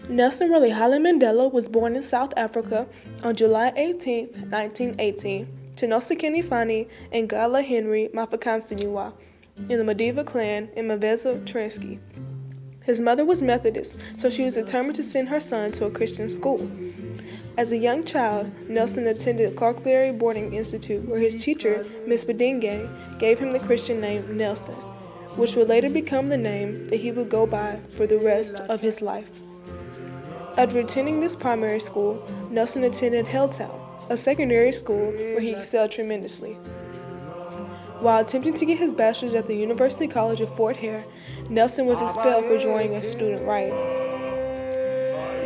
Nelson Mandela was born in South Africa on July 18, 1918, to Nosekeni Fani and Gala Henry Mafekansiwa in the Madiba clan in Maveza, Transkei. His mother was Methodist, so she was determined to send her son to a Christian school. As a young child, Nelson attended Clarkberry Boarding Institute, where his teacher, Miss Bedinge, gave him the Christian name Nelson, which would later become the name that he would go by for the rest of his life. After attending this primary school, Nelson attended Hilltown, a secondary school where he excelled tremendously. While attempting to get his bachelor's at the University College of Fort Hare, Nelson was expelled for joining a student riot.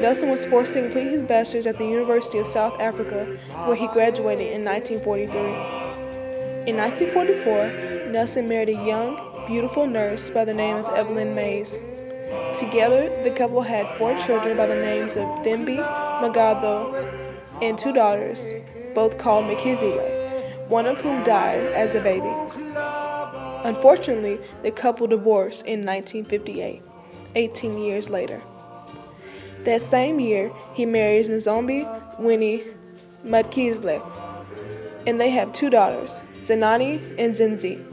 Nelson was forced to complete his bachelor's at the University of South Africa, where he graduated in 1943. In 1944, Nelson married a young, beautiful nurse by the name of Evelyn Mays. Together, the couple had 4 children by the names of Thembi, Magatho, and 2 daughters, both called Mkiziwe, one of whom died as a baby. Unfortunately, the couple divorced in 1958, 18 years later. That same year, he marries Nzombi Winnie Madkizle, and they have 2 daughters, Zenani and Zenzi.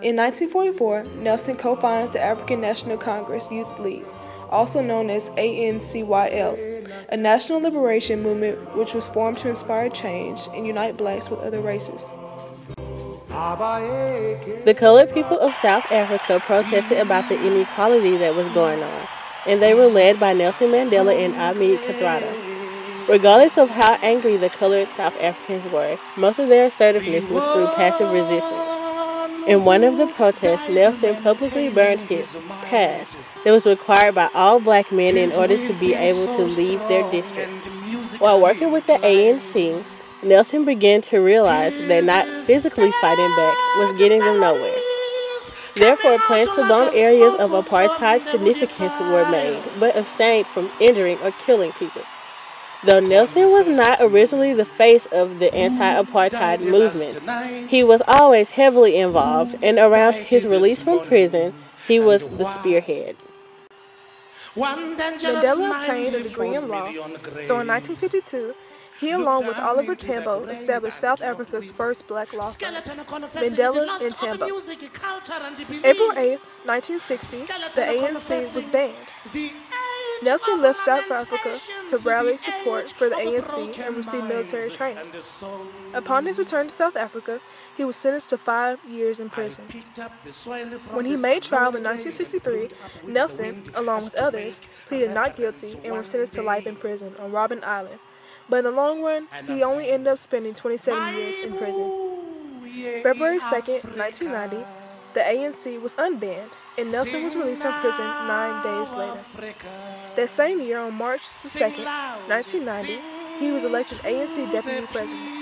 In 1944, Nelson co-founds the African National Congress Youth League, also known as ANCYL, a national liberation movement which was formed to inspire change and unite blacks with other races. The colored people of South Africa protested about the inequality that was going on, and they were led by Nelson Mandela and Ahmed Kathrada. Regardless of how angry the colored South Africans were, most of their assertiveness was through passive resistance. In one of the protests, Nelson publicly burned his pass that was required by all black men in order to be able to leave their district. While working with the ANC, Nelson began to realize that not physically fighting back was getting them nowhere. Therefore, plans to bomb areas of apartheid significance were made, but abstained from injuring or killing people. Though Nelson was not originally the face of the anti-apartheid movement, he was always heavily involved, and around his release from prison, he was the spearhead. Mandela obtained a degree in law, so in 1952, he, along with Oliver Tambo, established South Africa's first black law firm, Mandela and Tambo. April 8, 1960, the ANC was banned. Nelson left South Africa to rally support for the ANC and receive military training. Upon his return to South Africa, he was sentenced to 5 years in prison. When he made trial in 1963, Nelson, along with others, pleaded not guilty and were sentenced to life in prison on Robben Island. But in the long run, he only ended up spending 27 years in prison. February 2, 1990, the ANC was unbanned, and Nelson was released from prison 9 days later. That same year, on March 2, 1990, he was elected ANC Deputy President.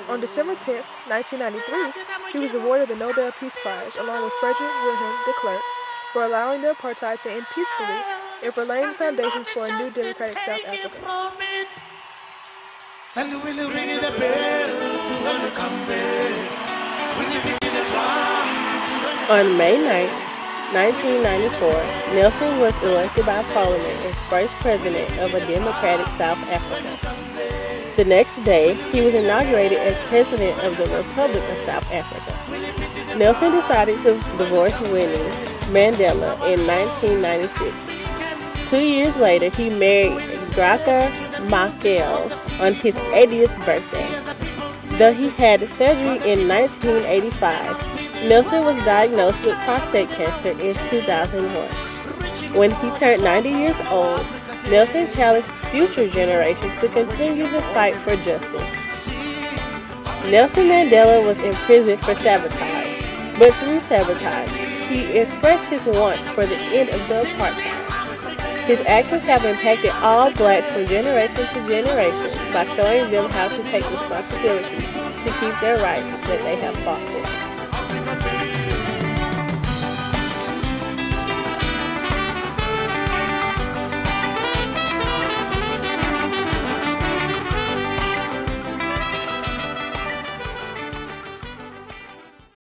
On December 10, 1993, he was awarded the Nobel Peace Prize along with Frederick Wilhelm de Klerk for allowing the apartheid to end peacefully and for laying the foundations for a new democratic South Africa. And will you ring the bells when you come back? When you beat the drums? On May 9, 1994, Nelson was elected by Parliament as first president of a democratic South Africa. The next day, he was inaugurated as president of the Republic of South Africa. Nelson decided to divorce Winnie Mandela in 1996. 2 years later, he married Graca Machel on his 80th birthday. Though he had surgery in 1985, Nelson was diagnosed with prostate cancer in 2001. When he turned 90 years old, Nelson challenged future generations to continue the fight for justice. Nelson Mandela was imprisoned for sabotage, but through sabotage, he expressed his want for the end of the apartheid. His actions have impacted all blacks from generation to generation by showing them how to take responsibility to keep their rights that they have fought for.